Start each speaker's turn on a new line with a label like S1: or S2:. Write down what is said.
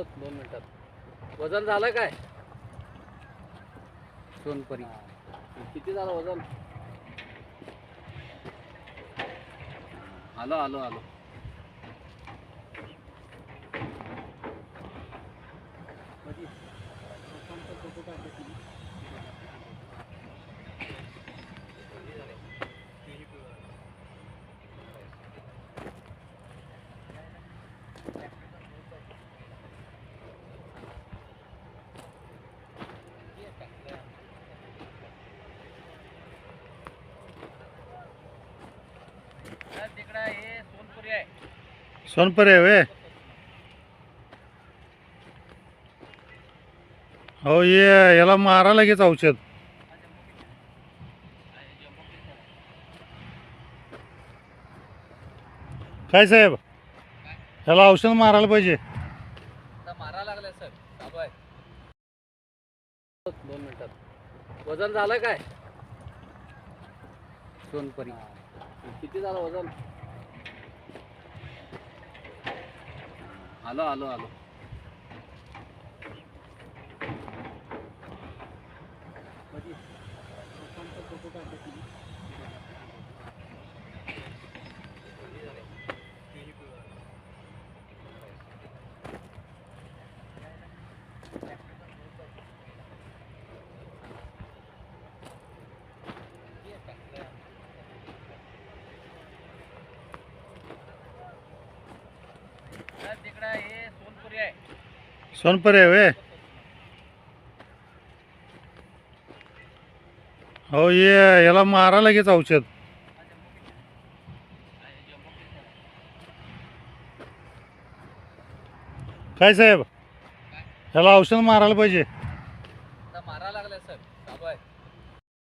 S1: 2 मिनिटात वजन झालं काय? सोनपरी किती झालं वजन? आलो आलो आलो. तिकडे हे सोनपुरी आहे.
S2: सोनपरी आहे वे. हो ये याला मारा लगेच औषध. काय साहेब, ह्याला औषध मारायला पाहिजे.
S1: मारा लागले सर, चालू आहे. 2 मिनिटात वजन झालं काय? सोनपरी किती झालं वजन? आलो आलो आलो. तिकडे हे सोनपुरी आहे.
S2: सोनपरी आहे वे. हो ये याला मारा लगेच औषध. काय साहेब, ह्याला औषध मारायला पाहिजे.
S1: मारा लागले सर, चालू आहे.